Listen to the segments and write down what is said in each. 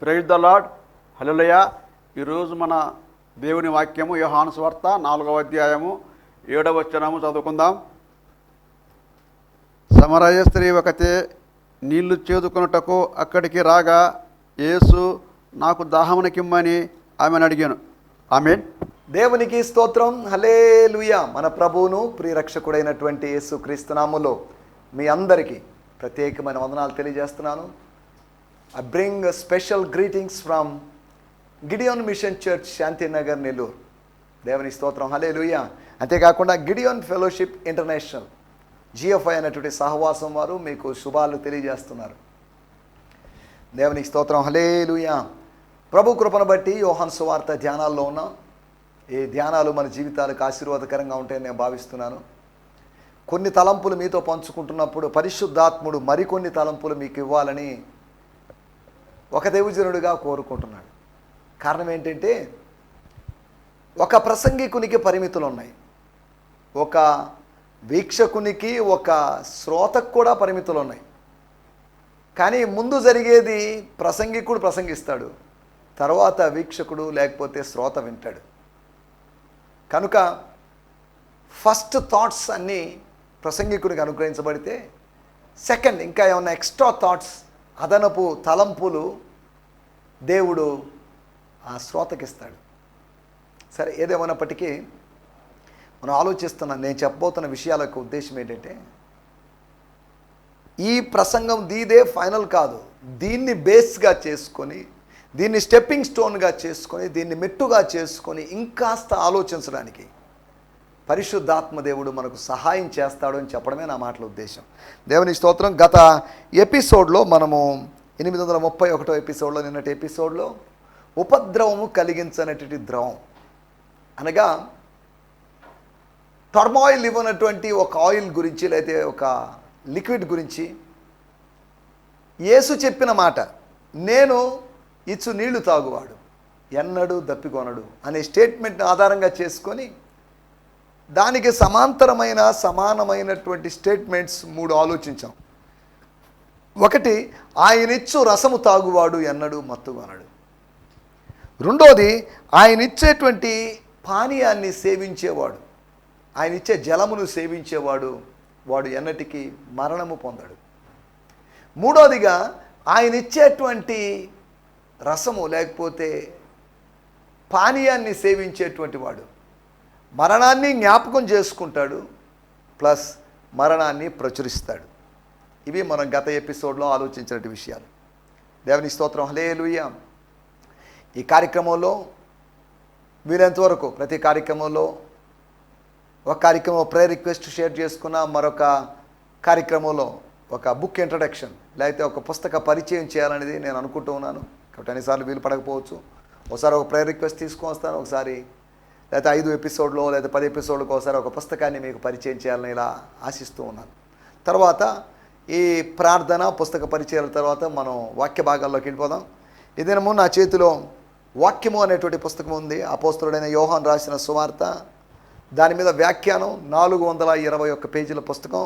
Praise the lord. హల్లెలూయా. ఈరోజు మన దేవుని వాక్యము యోహాను సువార్త 4వ అధ్యాయము 7వ వచనము చదువుకుందాం. సమరయ స్త్రీ ఒకతే నీళ్లు చేదుకొనుటకు అక్కడికి రాగా యేసు నాకు దాహమునకిమ్మని ఆమెను అడిగాను. ఆమేన్. దేవునికి స్తోత్రం. హల్లెలూయా. మన ప్రభువును ప్రియరక్షకుడైనటువంటి యేసు క్రీస్తు నామములో మీ అందరికీ ప్రత్యేకమైన వందనాలు తెలియజేస్తున్నాను. I bring special greetings from Gideon machine church, Shantinagar, Nellore. దేవుని స్తోత్రం. హల్లెలూయా. అంతేకాకుండా గిడియోన్ ఫెలోషిప్ ఇంటర్నేషనల్ GFI అనేటువంటి సహవాసం వారు మీకు శుభాలు తెలియజేస్తున్నారు. దేవునికి స్తోత్రం. హల్లెలూయా. ప్రభు కృపను బట్టి యోహాను సువార్త ధ్యానాల్లో ఉన్నాం. ఈ ధ్యానాలు మన జీవితాలకు ఆశీర్వాదకరంగా ఉంటాయని నేను భావిస్తున్నాను. కొన్ని తలంపులు మీతో పంచుకుంటున్నప్పుడు పరిశుద్ధాత్ముడు మరికొన్ని తలంపులు మీకు ఇవ్వాలని ఒక దేవుజనుడిగా కోరుకుంటున్నాడు. కారణం ఏంటంటే, ఒక ప్రసంగికునికి పరిమితులు ఉన్నాయి, ఒక వీక్షకునికి, ఒక శ్రోతకు కూడా పరిమితులు ఉన్నాయి. కానీ ముందు జరిగేది ప్రసంగికుడు ప్రసంగిస్తాడు, తర్వాత వీక్షకుడు లేకపోతే శ్రోత వింటాడు. కనుక ఫస్ట్ థాట్స్ అన్నీ ప్రసంగికుడికి అనుగ్రహించబడితే, సెకండ్ ఇంకా ఏమన్నా ఎక్స్ట్రా థాట్స్, అదనపు తలంపులు దేవుడు ఆ శ్రోతకిస్తాడు. సరే, ఏదేమైనప్పటికీ మనం నేను చెప్పబోతున్న విషయాలకు ఉద్దేశం ఏంటంటే, ఈ ప్రసంగం దీదే ఫైనల్ కాదు. దీన్ని బేస్గా చేసుకొని, దీన్ని స్టెప్పింగ్ స్టోన్గా చేసుకొని, దీన్ని మెట్టుగా చేసుకొని ఇంకాస్త ఆలోచించడానికి పరిశుద్ధాత్మ దేవుడు మనకు సహాయం చేస్తాడు అని చెప్పడమే నా మాటల ఉద్దేశం. దేవుని స్తోత్రం. గత ఎపిసోడ్లో మనము 831 ఎపిసోడ్లో, నిన్నటి ఎపిసోడ్లో ఉపద్రవము కలిగించనటువంటి ద్రవం అనగా టర్మాయిల్ ఇవ్వనటువంటి ఒక ఆయిల్ గురించి, లేదా ఒక లిక్విడ్ గురించి యేసు చెప్పిన మాట, నేను ఇచ్చు నీళ్లు తాగువాడు ఎన్నడూ దప్పికొనడు అనే స్టేట్మెంట్ని ఆధారంగా చేసుకొని దానికి సమానమైనటువంటి స్టేట్మెంట్స్ 3 ఆలోచించాం. ఒకటి, ఆయనిచ్చు రసము తాగువాడు ఎన్నడూ మత్తుకొనడు. రెండోది, ఆయన ఇచ్చేటువంటి పానీయాన్ని సేవించేవాడు, ఆయన ఇచ్చే జలమును సేవించేవాడు, వాడు ఎన్నటికీ మరణము పొందడు. మూడోదిగా, ఆయన ఇచ్చేటువంటి రసము లేకపోతే పానీయాన్ని సేవించేటువంటి వాడు మరణాన్ని జ్ఞాపకం చేసుకుంటాడు, ప్లస్ మరణాన్ని ప్రచురిస్తాడు. ఇవి మనం గత ఎపిసోడ్లో ఆలోచించిన విషయాలు. దేవుని స్తోత్రం. హల్లెలూయా. ఈ కార్యక్రమంలో వీలైనంతవరకు ప్రతి కార్యక్రమంలో ఒక కార్యక్రమం ప్రేయర్ రిక్వెస్ట్ షేర్ చేసుకున్న, మరొక కార్యక్రమంలో ఒక బుక్ ఇంట్రడక్షన్ లేకపోతే ఒక పుస్తక పరిచయం చేయాలనేది నేను అనుకుంటూ ఉన్నాను. కాబట్టి అన్నిసార్లు వీలు పడకపోవచ్చు. ఒకసారి ఒక ప్రేయర్ రిక్వెస్ట్ తీసుకొని వస్తాను, ఒకసారి లేకపోతే 5 ఎపిసోడ్లో లేదా 10 ఎపిసోడ్లకు ఒకసారి ఒక పుస్తకాన్ని మీకు పరిచయం చేయాలని ఇలా ఆశిస్తూ ఉన్నాను. తర్వాత ఈ ప్రార్థన పుస్తక పరిచయాల తర్వాత మనం వాక్య భాగాల్లోకి వెళ్ళిపోదాం. ఈ దినము నా చేతిలో వాక్యము అనేటువంటి పుస్తకం ఉంది. అపోస్తలుడైన యోహాను రాసిన సువార్త, దాని మీద వ్యాఖ్యానం, 421 పేజీల పుస్తకం.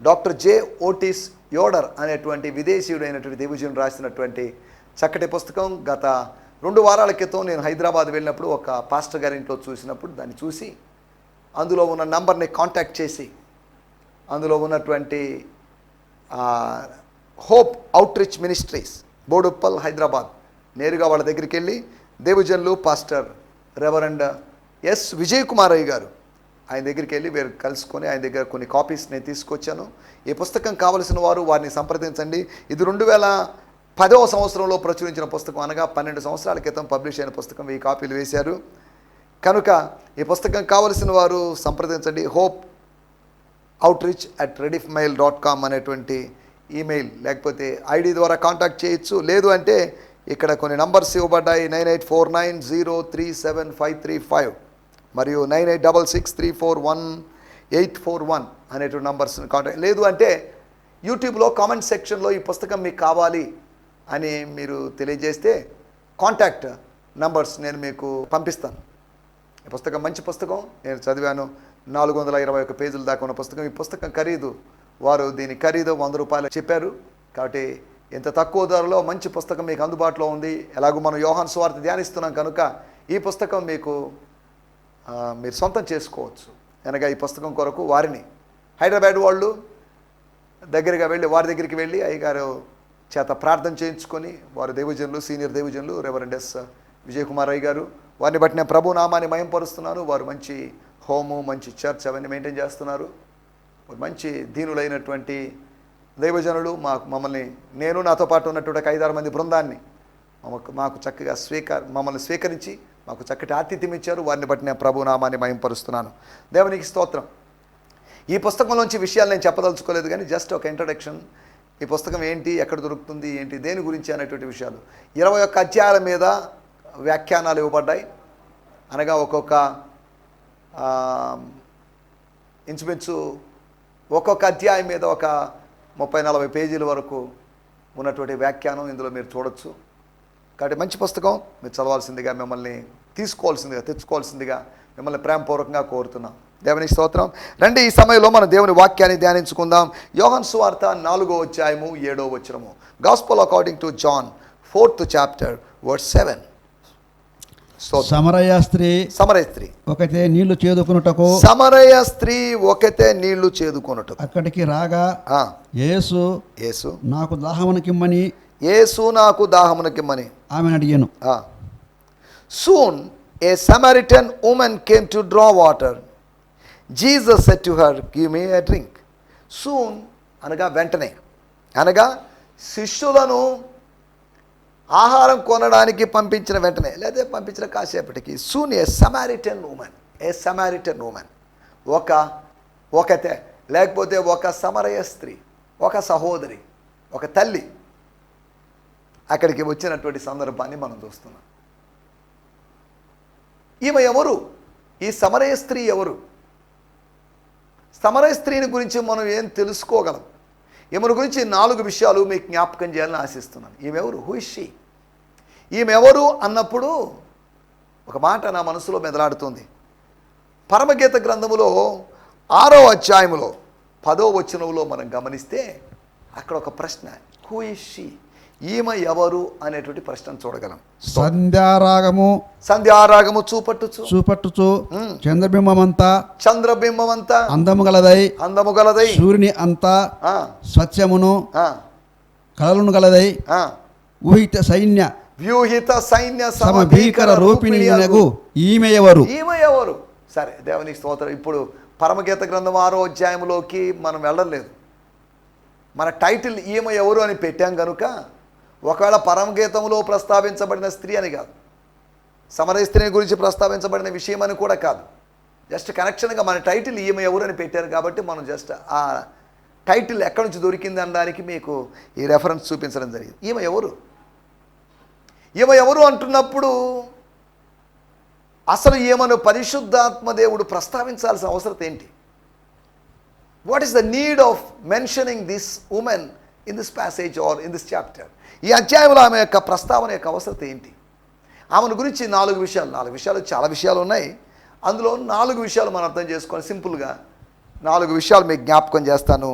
డాక్టర్ జే ఓటిస్ యోడర్ అనేటువంటి విదేశీయుడైనటువంటి దేవుజనుడు రాసినటువంటి చక్కటి పుస్తకం. గత 2 వారాల క్రితం నేను హైదరాబాద్ వెళ్ళినప్పుడు ఒక పాస్టర్ గారి ఇంట్లో చూసినప్పుడు దాన్ని చూసి, అందులో ఉన్న నంబర్ని కాంటాక్ట్ చేసి, అందులో ఉన్నటువంటి Hope Outreach Ministries, Boduppal, Hyderabad, నేరుగా వాళ్ళ దగ్గరికి వెళ్ళి దేవుజనులు pastor reverend S Vijay Kumar అయ్య గారు, ఆయన దగ్గరికి వెళ్ళి వీరు కలుసుకొని ఆయన దగ్గర కొన్ని కాపీస్ నేను తీసుకొచ్చాను. ఈ పుస్తకం కావలసిన వారు వారిని సంప్రదించండి. ఇది 2010వ సంవత్సరంలో ప్రచురించిన పుస్తకం, అనగా 12 సంవత్సరాల క్రితం పబ్లిష్ అయిన పుస్తకం. ఈ కాపీలు వేశారు. కనుక ఈ పుస్తకం కావలసిన వారు సంప్రదించండి. hope outreach@rediffmail.com అనేటువంటి ఈమెయిల్ లేకపోతే ఐడి ద్వారా కాంటాక్ట్ చేయొచ్చు. లేదు అంటే ఇక్కడ కొన్ని నంబర్స్ ఇవ్వబడ్డాయి, 9849037535 మరియు 9866341841 అనేటువంటి నంబర్స్ని కాంటాక్ట్. లేదు అంటే యూట్యూబ్లో కామెంట్ సెక్షన్లో ఈ పుస్తకం మీకు కావాలి అని మీరు తెలియజేస్తే కాంటాక్ట్ నంబర్స్ నేను మీకు పంపిస్తాను. ఈ పుస్తకం మంచి పుస్తకం, నేను చదివాను. 421 పేజీల దాకా ఉన్న పుస్తకం. ఈ పుస్తకం ఖరీదు, వారు దీని ఖరీదు 100 రూపాయలు చెప్పారు. కాబట్టి ఇంత తక్కువ ధరలో మంచి పుస్తకం మీకు అందుబాటులో ఉంది. ఎలాగో మనం యోహాను సువార్త ధ్యానిస్తున్నాం కనుక ఈ పుస్తకం మీకు మీరు సొంతం చేసుకోవచ్చు. అనగా ఈ పుస్తకం కొరకు వారిని హైదరాబాద్ వాళ్ళు వారి దగ్గరికి వెళ్ళి అయ్యగారు చేత ప్రార్థన చేయించుకొని, వారు దైవజనులు, సీనియర్ దైవజనులు రెవరెండ్ ఎస్ విజయ్ కుమార్ అయ్య గారు, వారిని బట్టి నేను ప్రభు నామాన్ని మహింపరుస్తున్నాను. వారు మంచి హోము, మంచి చర్చ్ అవన్నీ మెయింటైన్ చేస్తున్నారు. మంచి దీనులైనటువంటి దైవజనులు. మమ్మల్ని నేను నాతో పాటు ఉన్నటువంటి ఒక 5-6 మంది బృందాన్ని మాకు చక్కగా మమ్మల్ని స్వీకరించి మాకు చక్కటి ఆతిథ్యం ఇచ్చారు. వారిని బట్టి నేను ప్రభు నామాన్ని మహింపరుస్తున్నాను. దేవునికి స్తోత్రం. ఈ పుస్తకంలోంచి విషయాలు నేను చెప్పదలుచుకోలేదు, కానీ జస్ట్ ఒక ఇంట్రడక్షన్. ఈ పుస్తకం ఏంటి, ఎక్కడ దొరుకుతుంది, ఏంటి, దేని గురించి అనేటువంటి విషయాలు. 21 అధ్యాయాల మీద వ్యాఖ్యానాలు ఇవ్వబడ్డాయి. అనగా ఒక్కొక్క ఇంచుమించు ఒక్కొక్క అధ్యాయం మీద ఒక 30-40 పేజీల వరకు ఉన్నటువంటి వ్యాఖ్యానం ఇందులో మీరు చూడొచ్చు. కాబట్టి మంచి పుస్తకం, మీరు చదవాల్సిందిగా, మిమ్మల్ని తెచ్చుకోవాల్సిందిగా మిమ్మల్ని ప్రేమపూర్వకంగా కోరుతున్నాం. దేవుని స్తోత్రం. రండి, ఈ సమయంలో మన దేవుని వాక్యాన్ని ధ్యానించుకుందాం. యోహాను సువార్త 4వ అధ్యాయము 7వ వచనము. Gospel according to John 4th chapter verse 7. సమరయ స్త్రీ ఒకతే నీళ్లు చేదుకొనుటకు ఒకతే నీళ్లు చేదుకొనుటకు అక్కడికి రాగా యేసు నాకు దాహమునకిమ్మని ఆమెను అడిగాను. Soon a Samaritan woman came to draw water. Jesus said to her, give me a drink. Soon అనగా వెంటనే, అనగా శిష్యులను ఆహారం కొనడానికి పంపించిన వెంటనే, లేదా పంపించిన కాసేపటికి, సూన్ ఏ సమారిటన్ ఉమెన్, ఒకతే లేకపోతే ఒక సమరయ స్త్రీ, ఒక సహోదరి, ఒక తల్లి అక్కడికి వచ్చినటువంటి సందర్భాన్ని మనం చూస్తున్నాం. ఈమె ఎవరు? ఈ సమరయ స్త్రీ ఎవరు? సమరయ స్త్రీని గురించి మనం ఏం తెలుసుకోగలం? ఈమెను గురించి 4 విషయాలు మీకు జ్ఞాపకం చేయాలని ఆశిస్తున్నాను. ఈమెవరు? Who is she? ఈమెవరు అన్నప్పుడు ఒక మాట నా మనసులో మెదలాడుతుంది. పరమగీత గ్రంథములో 6వ అధ్యాయములో 10వ వచనంలో మనం గమనిస్తే అక్కడ ఒక ప్రశ్న, హూ ఇస్ షీ? ఈమె ఎవరు అనేటువంటి ప్రశ్నను చూడగలం. సంధ్యారాగము చూపట్టుచు చంద్రబింబమంతా అందము గలదై సూర్యుని అంతా స్వచ్ఛమును కలలను గలదై వ్యూహిత సైన్య సమభీకర రూపిణియగు ఈమె ఎవరు? సరే, దేవునికి స్తోత్రం. ఇప్పుడు పరమగీత గ్రంథం 6వ అధ్యాయంలోకి మనం వెళ్ళలేదు. మన టైటిల్ ఈమె ఎవరు అని పెట్టాం కనుక ఒకవేళ పరమగీతంలో ప్రస్తావించబడిన స్త్రీ అని కాదు, సమరయ స్త్రీని గురించి ప్రస్తావించబడిన విషయం అని కూడా కాదు, జస్ట్ కనెక్షన్గా మన టైటిల్ ఈమె ఎవరు అని పెట్టారు కాబట్టి మనం జస్ట్ ఆ టైటిల్ ఎక్కడి నుంచి దొరికింది అనడానికి మీకు ఈ రెఫరెన్స్ చూపించడం జరిగింది. ఈమె ఎవరు అంటున్నప్పుడు అసలు ఈమెను పరిశుద్ధాత్మ దేవుడు ప్రస్తావించాల్సిన అవసరం ఏంటి? What is the need of mentioning this woman in this passage or in this chapter? ఈ అధ్యాయంలో ఆమె యొక్క ప్రస్తావన యొక్క అవసరం ఏంటి? ఆమెను గురించి 4 విషయాలు చాలా విషయాలు ఉన్నాయి. అందులో 4 విషయాలు మనం అర్థం చేసుకొని సింపుల్గా 4 విషయాలు మీకు జ్ఞాపకం చేస్తాను.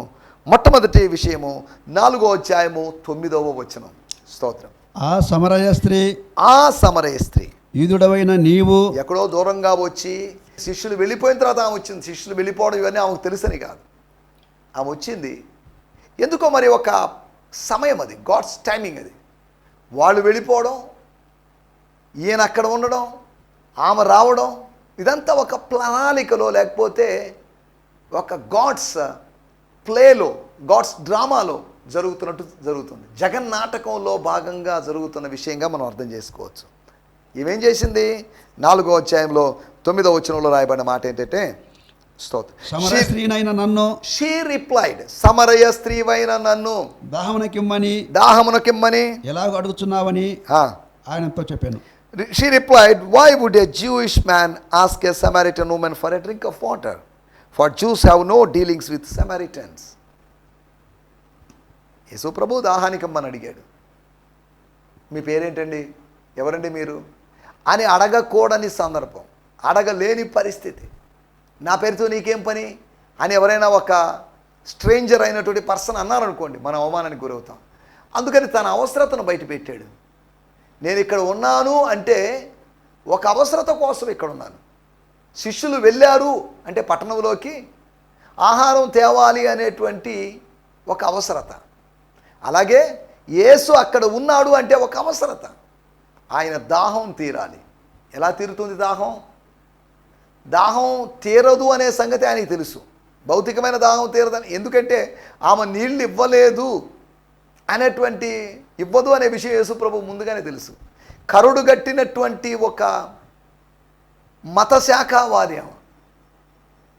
మొట్టమొదటి విషయము 4వ అధ్యాయము 9వ వచనం. స్తోత్రం. ఆ సమరయ స్త్రీ యూదుడవైన నీవు ఎక్కడో దూరంగా వచ్చి, శిష్యులు వెళ్ళిపోయిన తర్వాత ఆమె వచ్చింది. శిష్యులు వెళ్ళిపోవడం ఇవన్నీ ఆమెకు తెలుసని కాదు, ఆమె వచ్చింది ఎందుకో మరి ఒక సమయం, అది గాడ్స్ టైమింగ్. అది వాళ్ళు వెళ్ళిపోవడం, ఈయన అక్కడ ఉండడం, ఆమె రావడం, ఇదంతా ఒక ప్రణాళికలో లేకపోతే ఒక గాడ్స్ ప్లేలో, గాడ్స్ డ్రామాలో జరుగుతుంది. జగన్నాటకంలో భాగంగా జరుగుతున్న విషయంగా మనం అర్థం చేసుకోవచ్చు. ఇవేం చేసింది? 4వ అధ్యాయంలో 9వ వచనంలో రాయబడిన మాట ఏంటంటే, సమరయ స్త్రీవైన నన్ను షీ రిప్లైడ్, సమరయ స్త్రీవైన నన్ను దాహమునకిమ్మని ఎలాగ అడుగుతున్నావని ఆయనతో చెప్పాను. She replied, why would a Jewish man ask a Samaritan woman for a drink of water? For Jews have no dealings with Samaritans. యేసు ప్రభు దాహానికమ్మని అడిగాడు. మీ పేరేంటండి, ఎవరండి మీరు అని అడగకూడని సందర్భం, అడగలేని పరిస్థితి. నా పేరుతో నీకేం పని అని ఎవరైనా ఒక స్ట్రేంజర్ అయినటువంటి పర్సన్ అన్నారనుకోండి, మనం అవమానానికి గురవుతాం. అందుకని తన అవసరతను బయట పెట్టాడు. నేను ఇక్కడ ఉన్నాను అంటే ఒక అవసరత కోసం ఇక్కడ ఉన్నాను. శిష్యులు వెళ్ళారు అంటే పట్టణంలోకి ఆహారం తేవాలి అనేటువంటి ఒక అవసరత. అలాగే యేసు అక్కడ ఉన్నాడు అంటే ఒక అవసరత. ఆయన దాహం తీరాలి. ఎలా తీరుతుంది దాహం? దాహం తీరదు అనే సంగతి ఆయనకి తెలుసు. భౌతికమైన దాహం తీరదని, ఎందుకంటే ఆమె నీళ్ళు ఇవ్వలేదు అనేటువంటి, ఇవ్వదు అనే విషయం యేసు ప్రభు ముందుగానే తెలుసు. కరుడు గట్టినటువంటి ఒక మత శాఖావాది ఆమె,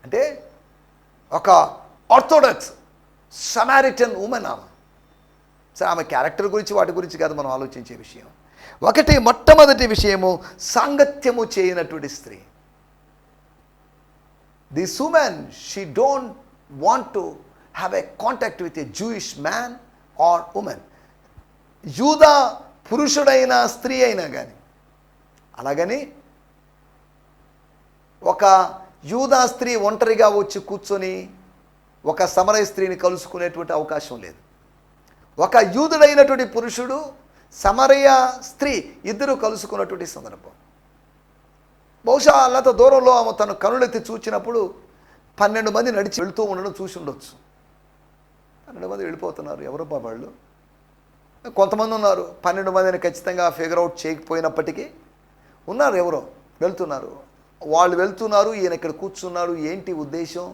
అంటే ఒక ఆర్థోడాక్స్ సమారిటన్ ఉమెన్ ఆమె. సరే, ఆమె క్యారెక్టర్ గురించి వాటి గురించి కాదు మనం ఆలోచించే విషయం. ఒకటి, మొట్టమొదటి విషయము సాంగత్యము చేయనటువంటి స్త్రీ. This woman, she don't want to have a contact with a Jewish man or woman. యూదా పురుషుడైన స్త్రీ అయినా కానీ, అలాగని ఒక యూదా స్త్రీ ఒంటరిగా వచ్చి కూర్చొని ఒక సమరయ స్త్రీని కలుసుకునేటువంటి అవకాశం లేదు. ఒక యూదుడైనటువంటి పురుషుడు, సమరయ స్త్రీ ఇద్దరు కలుసుకున్నటువంటి సందర్భం. బహుశా అల్లంత దూరంలో ఆమె తను కనులెత్తి చూచినప్పుడు 12 మంది నడిచి వెళుతూ ఉండడం చూసి ఉండొచ్చు. 12 మంది వెళ్ళిపోతున్నారు, ఎవరు వాళ్ళు? కొంతమంది ఉన్నారు, 12 మందిని ఖచ్చితంగా ఫిగర్ అవుట్ చేయకపోయినప్పటికీ ఉన్నారు, ఎవరో వెళ్తున్నారు. వాళ్ళు వెళ్తున్నారు, ఈయన ఇక్కడ కూర్చున్నాడు. ఏంటి ఉద్దేశం?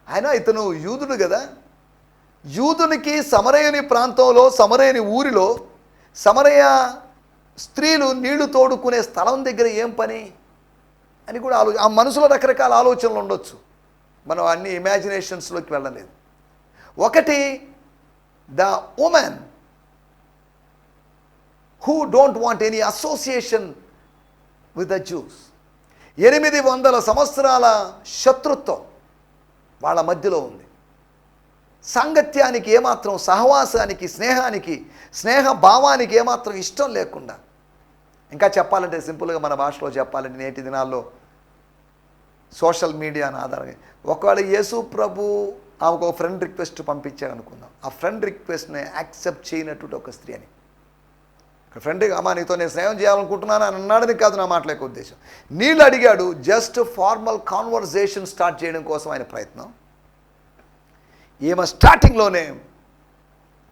ఆయన ఇతను యూదుడు కదా. యూదునికి సమరయని ప్రాంతంలో, సమరయని ఊరిలో సమరయ స్త్రీలు నీళ్లు తోడుకునే స్థలం దగ్గర ఏం పని అని కూడా ఆ మనసులో రకరకాల ఆలోచనలు ఉండొచ్చు. మనం అన్ని ఇమాజినేషన్స్లోకి వెళ్ళలేదు. ఒకటి, the women who don't want any association with the juice. 800 సంవత్సరాల శత్రుత్వం వాళ్ళ మధ్యలో ఉంది. సాంగత్యానికి ఏమాత్రం, సహవాసానికి, స్నేహానికి, స్నేహ భావానికి ఏమాత్రం ఇష్టం లేకుండా, ఇంకా చెప్పాలంటే సింపుల్గా మన భాషలో చెప్పాలంటే నేటి దినాల్లో సోషల్ మీడియాను ఆధారంగా ఒకవేళ యేసు ప్రభు ఆమెకు ఒక ఫ్రెండ్ రిక్వెస్ట్ పంపించాడు అనుకుందాం. ఆ ఫ్రెండ్ రిక్వెస్ట్ని యాక్సెప్ట్ చేయనటువంటి ఒక స్త్రీ అని, ఫ్రెండ్, అమ్మా నీతో నేను స్నేహం చేయాలనుకుంటున్నాను అని అన్నాడని కాదు నా మాటలేక ఉద్దేశం. నీళ్ళు అడిగాడు, జస్ట్ ఫార్మల్ కాన్వర్జేషన్ స్టార్ట్ చేయడం కోసం ఆయన ప్రయత్నం. ఈమె స్టార్టింగ్లోనే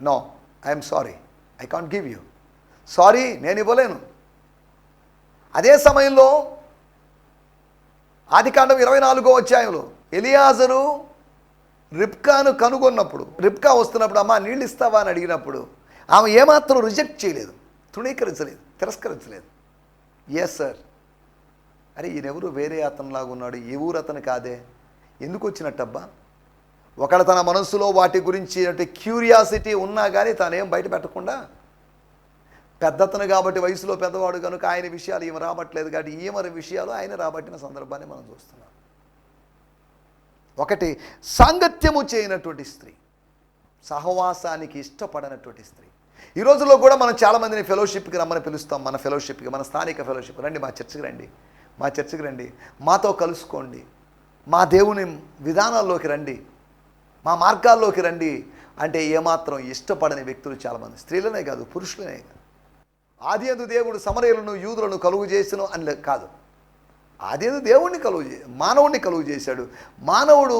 no, I'm sorry, I can't give you, sorry నేను ఇవ్వలేను. అదే సమయంలో ఆదికాండం 24వ అధ్యాయంలో ఎలియాజరు రిబ్కాను కనుగొన్నప్పుడు, రిబ్కా వస్తున్నప్పుడు అమ్మా నీళ్ళు ఇస్తావా అని అడిగినప్పుడు ఆమె ఏమాత్రం రిజెక్ట్ చేయలేదు, తృణీకరించలేదు, తిరస్కరించలేదు. Yes sir. అరే ఈయనెవరు వేరే అతనిలాగా ఉన్నాడు, ఈ ఊరు అతను కాదే, ఎందుకు వచ్చినట్టబ్బా? ఒకడు తన మనస్సులో వాటి గురించి అంటే క్యూరియాసిటీ ఉన్నా కానీ తానేం బయట పెట్టకుండా, పెద్దతను కాబట్టి వయసులో పెద్దవాడు కనుక ఆయన విషయాలు ఈమె రాబట్టలేదు కాబట్టి ఈమె విషయాలు ఆయన రాబట్టిన సందర్భాన్ని మనం చూస్తున్నాం. ఒకటి, సాంగత్యము చేయనటువంటి స్త్రీ, సహవాసానికి ఇష్టపడనటువంటి స్త్రీ. ఈ రోజుల్లో కూడా మనం చాలామందిని ఫెలోషిప్కి రమ్మని పిలుస్తాం. మన ఫెలోషిప్కి, మన స్థానిక ఫెలోషిప్, రండి మా చర్చికి రండి, మా చర్చికి రండి, మాతో కలుసుకోండి, మా దేవుని విధానాల్లోకి రండి, మా మార్గాల్లోకి రండి అంటే ఏమాత్రం ఇష్టపడని వ్యక్తులు చాలామంది, స్త్రీలనే కాదు పురుషులనే కాదు. ఆదియందు దేవుడు సమరయులను యూదులను కలుగు చేసను అని కాదు, ఆదియందు దేవుడిని మానవుడిని కలుగు చేశాడు. మానవుడు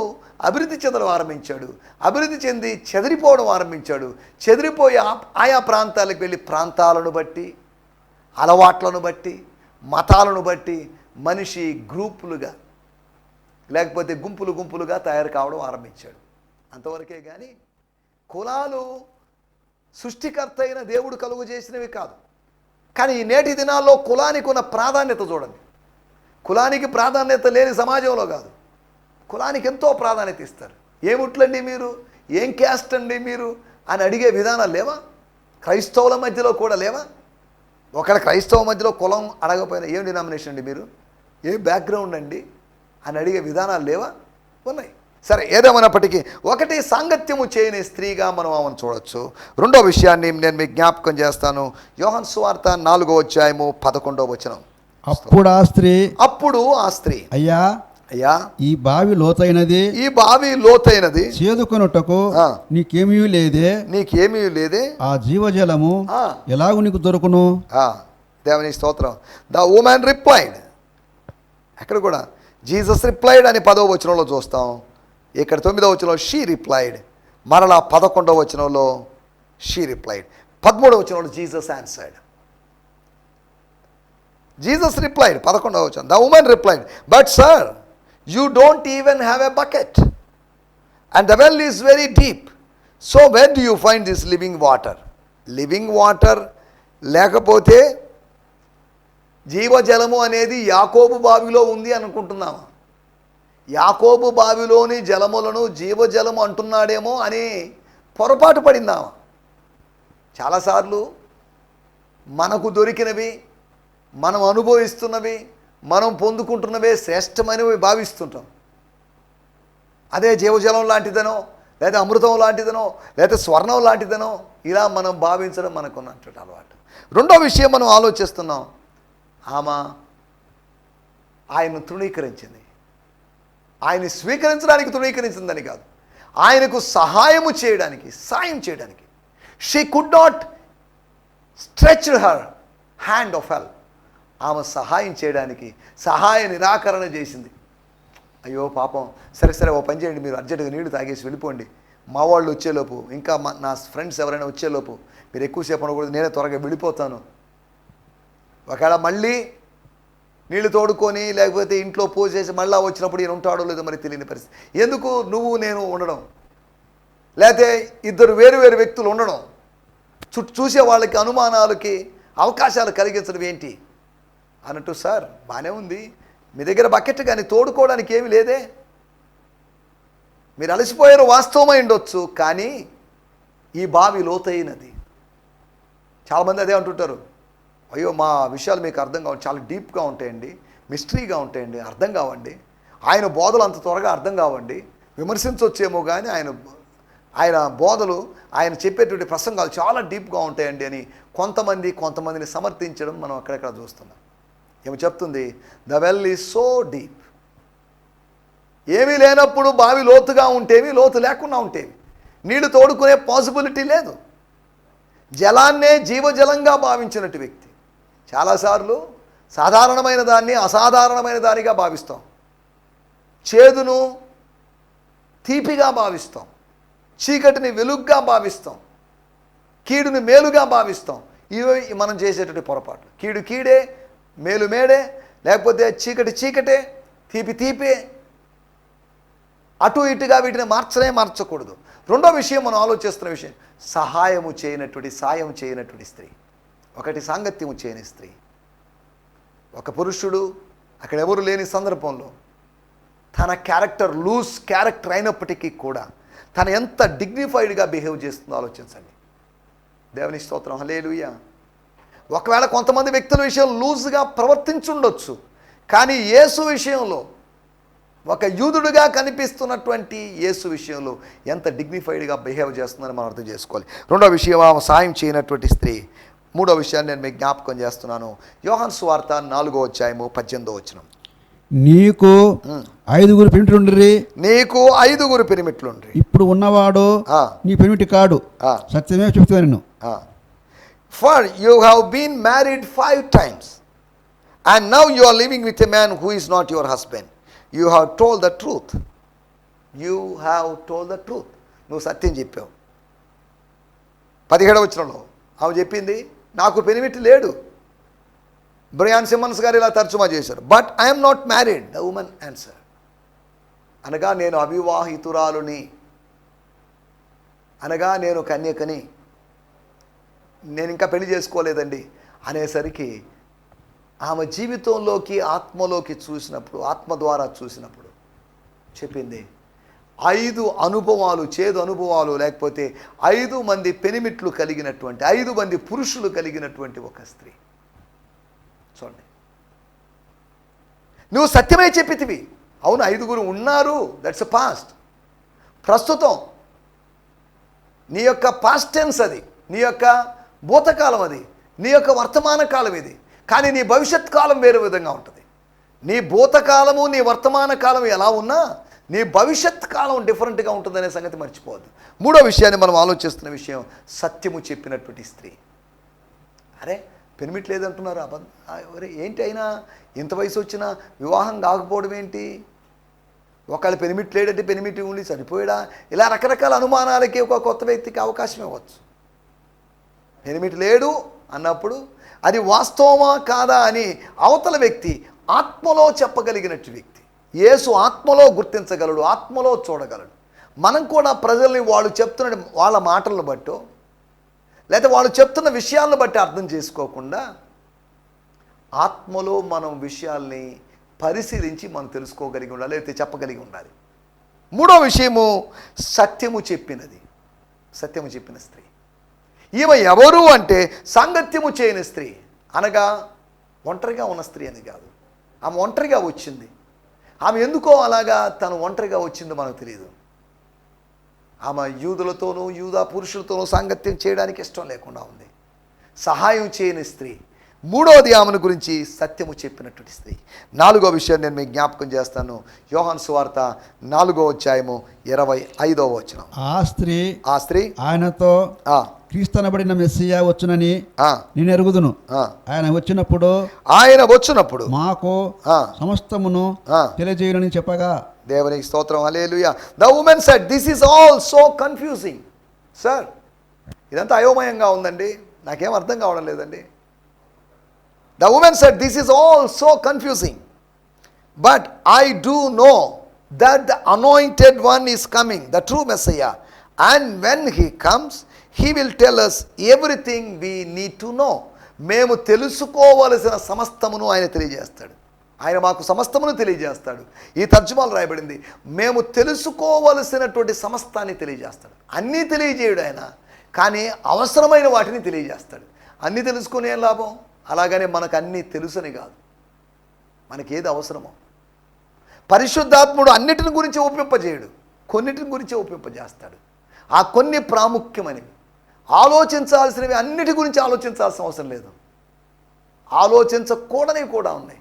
అభివృద్ధి చెందడం ఆరంభించాడు, అభివృద్ధి చెంది చెదిరిపోవడం ఆరంభించాడు. చెదిరిపోయి ఆయా ప్రాంతాలకు వెళ్ళి ప్రాంతాలను బట్టి, అలవాట్లను బట్టి, మతాలను బట్టి మనిషి గ్రూపులుగా లేకపోతే గుంపులుగా తయారు కావడం ఆరంభించాడు. అంతవరకే కానీ కులాలు సృష్టికర్త అయిన దేవుడు కలుగు చేసినవి కాదు. కానీ ఈ నేటి దినాల్లో కులానికి ఉన్న ప్రాధాన్యత చూడండి. కులానికి ప్రాధాన్యత లేని సమాజంలో కాదు, కులానికి ఎంతో ప్రాధాన్యత ఇస్తారు. ఏముట్లండి మీరు, ఏం క్యాస్ట్ అండి మీరు అని అడిగే విధానాలు లేవా? క్రైస్తవుల మధ్యలో కూడా లేవా? ఒకవేళ క్రైస్తవ మధ్యలో కులం అడగపోయినా ఏం డినామినేషన్ అండి మీరు, ఏ బ్యాక్గ్రౌండ్ అండి అని అడిగే విధానాలు లేవా? ఉన్నాయి. సరే, ఏదేమైనప్పటికీ ఒకటి, సాంగత్యము చేయని స్త్రీగా మనం ఆమెను చూడొచ్చు. రెండో విషయాన్ని నేను మీకు జ్ఞాపకం చేస్తాను. యోహాను సువార్త 4వ అధ్యాయము 11వ వచనం. అప్పుడు ఆ స్త్రీ అయ్యా అయ్యా ఈ బావి లోతైనది, ఈ బావి లోతైనది, చేదుకొనుటకు ఆ. నీకేమీ లేదే, నీకేమీ లేదే, ఆ జీవజలము ఆ. ఎలాగు నీకు దొరుకును? దేవుని స్తోత్రం. ద ఉమెన్ రిప్లైడ్, అక్కడ కూడా జీసస్ రిప్లైడ్ అని 10వ వచనంలో చూస్తాం. ఇక్కడ 9వ వచనంలో షీ రిప్లైడ్, మరలా 11వ వచనంలో షీ రిప్లైడ్, 13వ వచనంలో జీసస్ ఆన్సర్డ్. జీసస్ రిప్లైడ్ 11వ వచనం. The women replied, but sir you don't even have a bucket and the well is very deep, so where do you find this living water? Living water లేకపోతే జీవజలము అనేది యాకోబు బావిలో ఉంది అనుకుంటున్నామా? యాకోబు బావిలోని జలములను జీవజలము అంటున్నాడేమో అని పొరపాటు పడిందామా? చాలాసార్లు మనకు దొరికినవి, మనం అనుభవిస్తున్నవి, మనం పొందుకుంటున్నవే శ్రేష్టమైనవి భావిస్తుంటాం. అదే జీవజలం లాంటిదనో, లేదా అమృతం లాంటిదనో, లేదా స్వర్ణం లాంటిదనో ఇలా మనం భావించడం మనకున్నటువంటి అలవాటు. రెండో విషయం మనం ఆలోచిస్తున్నాం, ఆమె ఆయన్ను తృణీకరించింది. ఆయన్ని స్వీకరించడానికి తృణీకరించిందని కాదు, ఆయనకు సహాయము చేయడానికి, సాయం చేయడానికి. She could not stretch her hand of help. ఆమె సహాయం చేయడానికి సహాయ నిరాకరణ చేసింది. అయ్యో పాపం, సరే సరే ఓ పని చేయండి, మీరు అర్జెంటుగా నీళ్లు తాగేసి వెళ్ళిపోండి, మా వాళ్ళు వచ్చేలోపు, ఇంకా నా ఫ్రెండ్స్ ఎవరైనా వచ్చేలోపు మీరు ఎక్కువసేపు అనకూడదు, నేనే త్వరగా వెళ్ళిపోతాను. ఒకవేళ మళ్ళీ నీళ్లు తోడుకొని లేకపోతే ఇంట్లో పూజ చేసి మళ్ళీ వచ్చినప్పుడు ఈయన ఉంటాడో లేదో మరి తెలియని పరిస్థితి. ఎందుకు నువ్వు నేను ఉండడం, లేకపోతే ఇద్దరు వేరు వేరు వ్యక్తులు ఉండడం, చూసే వాళ్ళకి అనుమానాలకి అవకాశాలు కలిగించడం ఏంటి అన్నట్టు. సార్ బాగానే ఉంది, మీ దగ్గర బకెట్ కానీ తోడుకోవడానికి ఏమీ లేదే, మీరు అలసిపోయారు వాస్తవమై ఉండొచ్చు, కానీ ఈ బావి లోతైనది. చాలామంది అదే అంటుంటారు, అయ్యో మా విషయాలు మీకు అర్థం కావండి, చాలా డీప్గా ఉంటాయండి, మిస్టరీగా ఉంటాయండి, అర్థం కావండి, ఆయన బోధలు అంత త్వరగా అర్థం కావండి, విమర్శించవచ్చేమో కానీ ఆయన బోధలు, ఆయన చెప్పేటువంటి ప్రసంగాలు చాలా డీప్గా ఉంటాయండి అని కొంతమందిని సమర్థించడం మనం అక్కడెక్కడ చూస్తున్నాం. ఏమి చెప్తుంది? The well is so deep. ఏమీ లేనప్పుడు బావి లోతుగా ఉంటేవి, లోతు లేకుండా ఉంటేవి, నీళ్లు తోడుకునే పాసిబిలిటీ లేదు. జలాన్నే జీవజలంగా భావించినట్టు వ్యక్తి చాలాసార్లు సాధారణమైన దాన్ని అసాధారణమైన దానిగా భావిస్తాం, చేదును తీపిగా భావిస్తాం, చీకటిని వెలుగ్గా భావిస్తాం, కీడుని మేలుగా భావిస్తాం. ఇవి మనం చేసేటువంటి పొరపాటు. కీడు కీడే, మేలు మేడే, లేకపోతే చీకటి చీకటే, తీపి తీపే. అటు ఇటుగా వీటిని మార్చకూడదు. రెండో విషయం మనం ఆలోచిస్తున్న విషయం, సాయం చేయనటువంటి స్త్రీ. ఒకటి సాంగత్యము చేయని స్త్రీ. ఒక పురుషుడు అక్కడ ఎవరు లేని సందర్భంలో తన క్యారెక్టర్ లూజ్ క్యారెక్టర్ అయినప్పటికీ కూడా తను ఎంత డిగ్నిఫైడ్గా బిహేవ్ చేస్తుందో ఆలోచించండి. దేవుని స్తోత్రం, హల్లెలూయా. ఒకవేళ కొంతమంది వ్యక్తుల విషయం లూజ్గా ప్రవర్తించుండొచ్చు, కానీ యేసు విషయంలో, ఒక యూదుడుగా కనిపిస్తున్నటువంటి యేసు విషయంలో ఎంత డిగ్నిఫైడ్గా బిహేవ్ చేస్తుందని మనం అర్థం చేసుకోవాలి. రెండో విషయం, ఆమె సాయం చేయనటువంటి స్త్రీ. మూడో విషయాన్ని నేను మీకు జ్ఞాపకం చేస్తున్నాను. యోహాను సువార్త 4వ అధ్యాయము 18వ వచనం. నీకు 5 పెనిమిట్లుండ్రి, నీకు 5 పెనిమిట్లుండ్రి, ఇప్పుడు ఉన్నవాడు నీ పెనిమిటి కాడు, సత్యమే చెప్తాను. For you have been married 5 times and now you are living with a man who is not your husband. You have told the truth. You have told the truth. నువ్వు సత్యం చెప్పావు. 17వ వచనంలో ఆమె చెప్పింది, నాకు పెనిమిటి లేడు. బ్రయాన్ సిమ్మన్స్ గారు ఇలా తర్జుమా చేశారు, but I'm not married, the women answer. అనగా నేను అవివాహితురాలుని, అనగా నేను కన్యకని, నేను ఇంకా పెళ్లి చేసుకోలేదండి అనేసరికి ఆమె జీవితంలోకి ఆత్మలోకి చూసినప్పుడు, ఆత్మ ద్వారా చూసినప్పుడు చెప్పింది 5 అనుభవాలు, చేదు అనుభవాలు, లేకపోతే 5 మంది పెనిమిట్లు కలిగినటువంటి, 5 మంది పురుషులు కలిగినటువంటి ఒక స్త్రీ. చూడండి, నువ్వు సత్యమే చెప్పితివి. అవును, 5 ఉన్నారు, దట్స్ అ పాస్ట్. ప్రస్తుతం నీ యొక్క పాస్ట్ టెన్స్ అది, నీ యొక్క భూతకాలం అది, నీ యొక్క వర్తమాన కాలం ఇది. కానీ నీ భవిష్యత్ కాలం వేరే విధంగా ఉంటుంది. నీ భూతకాలము నీ వర్తమాన కాలం ఎలా ఉన్నా నీ భవిష్యత్ కాలం డిఫరెంట్గా ఉంటుందనే సంగతి మర్చిపోవద్దు. మూడో విషయాన్ని మనం ఆలోచిస్తున్న విషయం, సత్యము చెప్పినటువంటి స్త్రీ. అరే పెనిమిటి లేదంటున్నారు, అరే ఏంటి అయినా ఇంత వయసు వచ్చినా వివాహం కాకపోవడం ఏంటి, ఒకళ్ళు పెనిమిటి లేడంటే పెనిమిటి ఉండి చనిపోయాడా, ఇలా రకరకాల అనుమానాలకి ఒక కొత్త వ్యక్తికి అవకాశం ఇవ్వచ్చు. పెనిమిటి లేడు అన్నప్పుడు అది వాస్తవమా కాదా అని అవతల వ్యక్తి ఆత్మలో చెప్పగలిగినట్టు వ్యక్తి, యేసు ఆత్మలో గుర్తించగలడు, ఆత్మలో చూడగలడు. మనం కూడా ప్రజల్ని వాళ్ళు చెప్తున్న వాళ్ళ మాటలను బట్టో లేకపోతే వాళ్ళు చెప్తున్న విషయాలను బట్టి అర్థం చేసుకోకుండా ఆత్మలో మనం విషయాల్ని పరిశీలించి మనం తెలుసుకోగలిగి ఉండాలి, లేకపోతే చెప్పగలిగి ఉండాలి. మూడో విషయము, సత్యము చెప్పినది. సత్యము చెప్పిన స్త్రీ. ఈమె ఎవరు అంటే సాంగత్యము చేయని స్త్రీ, అనగా ఒంటరిగా ఉన్న స్త్రీ అని కాదు. ఆమె ఒంటరిగా వచ్చింది. ఆమె ఎందుకో అలాగా తను ఒంటరిగా వచ్చిందో మనకు తెలియదు. ఆమె యూదులతోనూ యూదా పురుషులతోనూ సాంగత్యం చేయడానికి ఇష్టం లేకుండా ఉంది. సహాయం చేయని స్త్రీ. మూడవది ఆమెను గురించి సత్యము చెప్పినటువంటి స్త్రీ. నాలుగో విషయం నేను మీకు జ్ఞాపకం చేస్తాను. యోహాను సువార్త 4వ అధ్యాయము 25వ వచనం. ఆ స్త్రీ ఆయనతో ఆ క్రీస్తనబడిన మెస్సియా వచ్చునని నేను ఎరుగుదును. ఆయన వచ్చినప్పుడు మాకు సమస్తమును తెలియజేయునని చెప్పగా, దేవునికి స్తోత్రం, hallelujah. The women said, this is also confusing. Sir ఇదంతా అయోమయంగా ఉందండి, నాకేం అర్థం కావడం లేదండి. The woman said, this is all so confusing. But I do know that the anointed one is coming, the true Messiah. And when he comes, he will tell us everything we need to know. మేము తెలుసుకోవలసిన సమస్తమును ఆయన తెలియజేస్తాడు. ఆయన మాకు సమస్తమును తెలియజేస్తాడు. ఈ తర్జుమాలు రాయబడింది, మేము తెలుసుకోవలసినటువంటి సమస్తాన్ని తెలియజేస్తాడు. అన్నీ తెలియజేయడు ఆయన, కానీ అవసరమైన వాటిని తెలియజేస్తాడు. అన్నీ తెలుసుకునే లాభం. అలాగనే మనకు అన్నీ తెలుసని కాదు, మనకేది అవసరమో. పరిశుద్ధాత్ముడు అన్నిటిని గురించి ఒప్పింపజేయడు, కొన్నిటిని గురించి ఒప్పింపజేస్తాడు. ఆ కొన్ని ప్రాముఖ్యమైనవి, ఆలోచించాల్సినవి అన్నిటి గురించి ఆలోచించాల్సిన అవసరం లేదు. ఆలోచించకూడనివి కూడా ఉన్నాయి,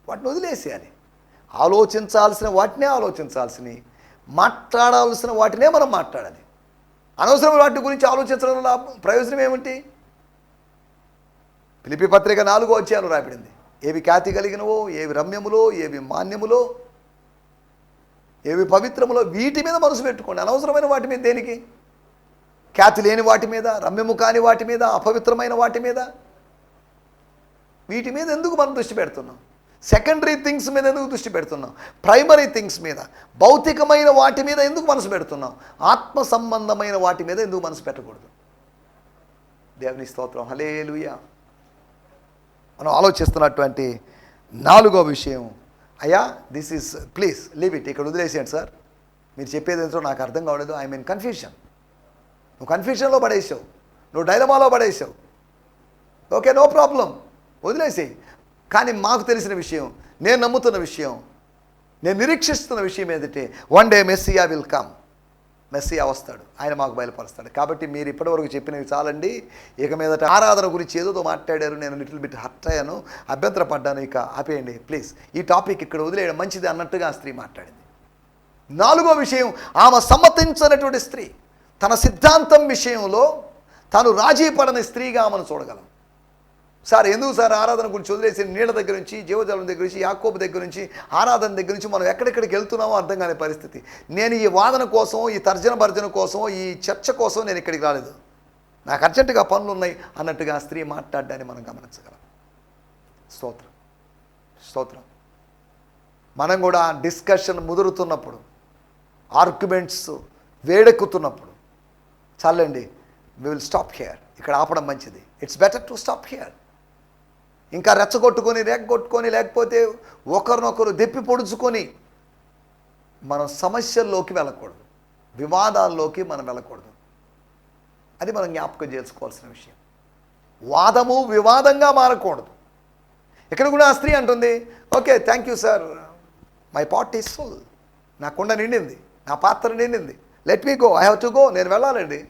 వాటిని వదిలేసేయాలి. ఆలోచించాల్సిన వాటినే ఆలోచించాల్సినవి, మాట్లాడాల్సిన వాటినే మనం మాట్లాడాలి. అనవసరమైన వాటి గురించి ఆలోచించడం ప్రయోజనం ఏమిటి? ఫిలిప్పీ పత్రిక 4వ అధ్యాయంలో రాయబడింది, ఏవి ఖ్యాతి కలిగినవో, ఏవి రమ్యములో, ఏవి మాన్యములో, ఏవి పవిత్రములో, వీటి మీద మనసు పెట్టుకోండి. అనవసరమైన వాటి మీద దేనికి? ఖ్యాతి లేని వాటి మీద, రమ్యము కాని వాటి మీద, అపవిత్రమైన వాటి మీద, వీటి మీద ఎందుకు మనం దృష్టి పెడుతున్నాం? సెకండరీ థింగ్స్ మీద ఎందుకు దృష్టి పెడుతున్నాం? ప్రైమరీ థింగ్స్ మీద, భౌతికమైన వాటి మీద ఎందుకు మనసు పెడుతున్నాం? ఆత్మ సంబంధమైన వాటి మీద ఎందుకు మనసు పెట్టకూడదు? దేవుని స్తోత్రం, హల్లెలూయా. మనం ఆలోచిస్తున్నటువంటి 4వ విషయం, అయ్యా this is, please leave it, ఇక్కడ వదిలేసేయండి సార్, మీరు చెప్పేది ఏంటో నాకు అర్థం కావలేదు. I mean confusion. నువ్వు కన్ఫ్యూషన్లో పడేసావు, నువ్వు డైలమాలో పడేసావు. ఓకే, నో ప్రాబ్లం, వదిలేసేయి. కానీ మాకు తెలిసిన విషయం, నేను నమ్ముతున్న విషయం, నేను నిరీక్షిస్తున్న విషయం ఏంటంటే, one day Messiah will come. Messiah వస్తాడు, ఆయన మాకు బయలుపరుస్తాడు. కాబట్టి మీరు ఇప్పటివరకు చెప్పినవి చాలండి, ఇక మీదట ఆరాధన గురించి ఏదో మాట్లాడారు, నేను లిటిల్ బిట్ హర్ట్ అయ్యాను, అభ్యంతరపడ్డాను, ఇక ఆపేయండి ప్లీజ్, ఈ టాపిక్ ఇక్కడ వదిలేయడం మంచిది అన్నట్టుగా ఆ స్త్రీ మాట్లాడింది. 4వ విషయం, ఆమె సమ్మతించినటువంటి స్త్రీ. తన సిద్ధాంతం విషయంలో తాను రాజీ పడని స్త్రీగా ఆమెను చూడగలం. సార్ ఎందుకు సార్ ఆరాధన గురించి వదిలేసి, నీళ్ళ దగ్గర నుంచి, జీవజలం దగ్గర నుంచి, యాకోబు దగ్గర నుంచి, ఆరాధన దగ్గర నుంచి మనం ఎక్కడెక్కడికి వెళ్తున్నామో అర్థం కాని పరిస్థితి. నేను ఈ వాదన కోసం, ఈ తర్జన భర్జన కోసం, ఈ చర్చ కోసం నేను ఇక్కడికి రాలేదు, నాకు అర్జెంటుగా పనులు ఉన్నాయి అన్నట్టుగా ఆ స్త్రీ మాట్లాడడాన్ని మనం గమనించగలం. స్తోత్రం, స్తోత్రం. మనం కూడా డిస్కషన్ ముదురుతున్నప్పుడు, ఆర్గ్యుమెంట్స్ వేడెక్కుతున్నప్పుడు, చాలండి, వి విల్ స్టాప్ హియర్, ఇక్కడ ఆపడం మంచిది. It's better to stop here. ఇంకా రెచ్చగొట్టుకొని, రేగొట్టుకొని, లేకపోతే ఒకరినొకరు దెప్పి పొడుచుకొని మనం సమస్యల్లోకి వెళ్ళకూడదు, వివాదాల్లోకి మనం వెళ్ళకూడదు. అది మనం జ్ఞాపకం చేసుకోవాల్సిన విషయం. వాదము వివాదంగా మారకూడదు. ఇక్కడ కూడా ఆ స్త్రీ అంటుంది, okay thank you sir, my pot is full, నా కుండ నిండింది, నా పాత్ర నిండింది, let me go, I have to go, నేను వెళ్ళాలండి.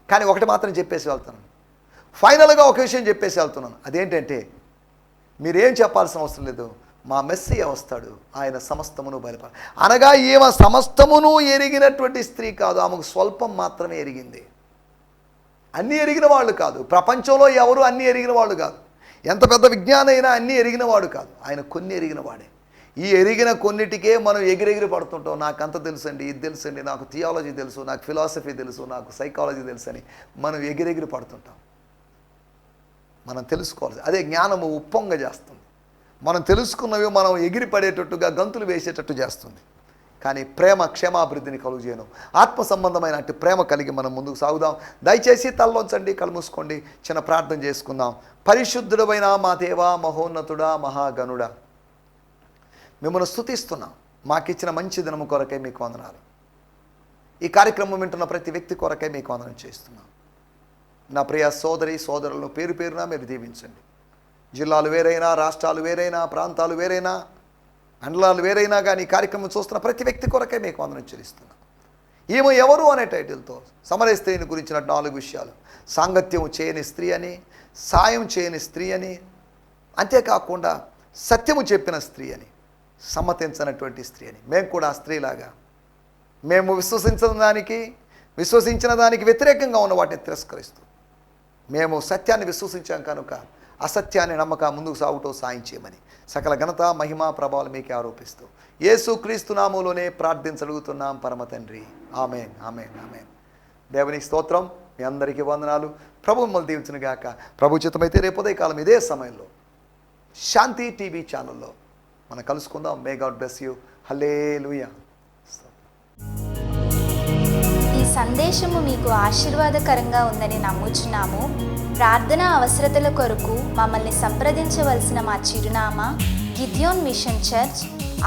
కానీ ఒకటి మాత్రం చెప్పేసి వెళ్తున్నాను, ఫైనల్గా ఒక విషయం చెప్పేసి వెళ్తున్నాను. అదేంటంటే, మీరేం చెప్పాల్సిన అవసరం లేదు, మా మెస్సీయ వస్తాడు, ఆయన సమస్తమును బయలుపడ. అనగా ఈమె సమస్తమును ఎరిగినటువంటి స్త్రీ కాదు, ఆమెకు స్వల్పం మాత్రమే ఎరిగింది. అన్నీ ఎరిగిన వాళ్ళు కాదు, ప్రపంచంలో ఎవరు అన్నీ ఎరిగిన వాళ్ళు కాదు, ఎంత పెద్ద విజ్ఞానం అయినా అన్నీ ఎరిగిన వాడు కాదు, ఆయన కొన్ని ఎరిగిన వాడే. ఈ ఎరిగిన కొన్నిటికే మనం ఎగిరెగిరి పడుతుంటాం. నాకు అంత తెలుసండి, ఇది తెలుసండి, నాకు థియాలజీ తెలుసు, నాకు ఫిలాసఫీ తెలుసు, నాకు సైకాలజీ తెలుసు అని మనం ఎగిరెగిరి పడుతుంటాం. మనం తెలుసుకోవాలి, అదే జ్ఞానము ఉప్పొంగ చేస్తుంది. మనం తెలుసుకున్నవి మనం ఎగిరి పడేటట్టుగా గంతులు వేసేటట్టు చేస్తుంది. కానీ ప్రేమ క్షేమాభివృద్ధిని కలుగజేయను. ఆత్మ సంబంధమైన అట్టి ప్రేమ కలిగి మనం ముందుకు సాగుదాం. దయచేసి తలలోంచండి, కళ్ళు మూసుకోండి, చిన్న ప్రార్థన చేసుకుందాం. పరిశుద్ధుడమైన మా దేవా, మహోన్నతుడా, మహాగణుడా, మిమ్మల్ని స్తుతిస్తున్నాం. మాకిచ్చిన మంచి దినము కొరకై మీకు వందనాలు. ఈ కార్యక్రమం వింటున్న ప్రతి వ్యక్తి కొరకై మీకు వందనం చేస్తున్నాం. నా ప్రియ సోదరి సోదరులను పేరు పేరున మీరు దీవించండి. జిల్లాలు వేరైనా, రాష్ట్రాలు వేరైనా, ప్రాంతాలు వేరైనా, మండలాలు వేరైనా కానీ ఈ కార్యక్రమం చూస్తున్న ప్రతి వ్యక్తి కొరకే మీకు వందనం చెల్లిస్తున్నాం. ఈమె ఎవరు అనే టైటిల్తో సమరయ స్త్రీని గురించిన 4 విషయాలు, సాంగత్యం చేయని స్త్రీ అని, సాయం చేయని స్త్రీ అని, అంతేకాకుండా సత్యము చెప్పిన స్త్రీ అని, సమ్మతించనటువంటి స్త్రీ అని. మేము కూడా ఆ స్త్రీలాగా మేము విశ్వసించిన దానికి వ్యతిరేకంగా ఉన్న వాటిని తిరస్కరిస్తూ మేము సత్యాన్ని విశ్వసించాం కనుక అసత్యాన్ని నమ్మక ముందుకు సాగుటూ సాయం చేయమని సకల ఘనత మహిమ ప్రభావాలు మీకే ఆరోపిస్తూ యేసుక్రీస్తు నామములోనే ప్రార్థించగలుగుతున్నాం పరమ తండ్రి. ఆమేన్, ఆమేన్, ఆమేన్. దేవునికి స్తోత్రం. మీ అందరికీ వందనాలు. ప్రభు మిమ్మల్ని దీవించును గాక. ప్రభు చిత్తమైతే రేపు ఉదయకాలం ఇదే సమయంలో శాంతి టీవీ ఛానల్లో మనం కలుసుకుందాం. May God bless you. Hallelujah. ఈ సందేశము మీకు ఆశీర్వాదకరంగా ఉందని నమ్ముచున్నాము. ప్రార్థన అవసరతల కొరకు మమ్మల్ని సంప్రదించవలసిన మా చిరునామా గిద్యోన్ మిషన్ చర్చ్,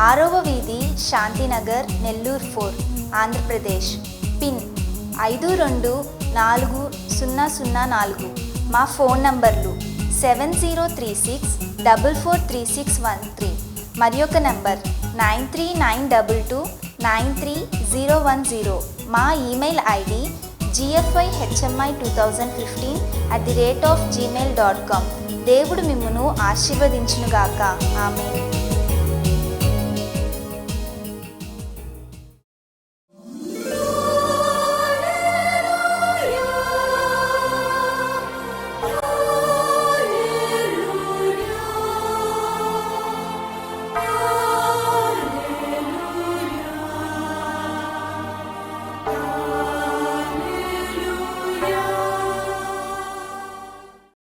6వ వీధి, శాంతినగర్, నెల్లూరు 4, ఆంధ్రప్రదేశ్. పిన్ 524004. మా ఫోన్ నంబర్లు 7036443613 మరి ఒక నంబర్ 9392293010. మా ఈమెయిల్ ఐడి gfihmi2015@gmail.com. దేవుడు మిమ్మును ఆశీర్వదించునుగాక. ఆమేన్.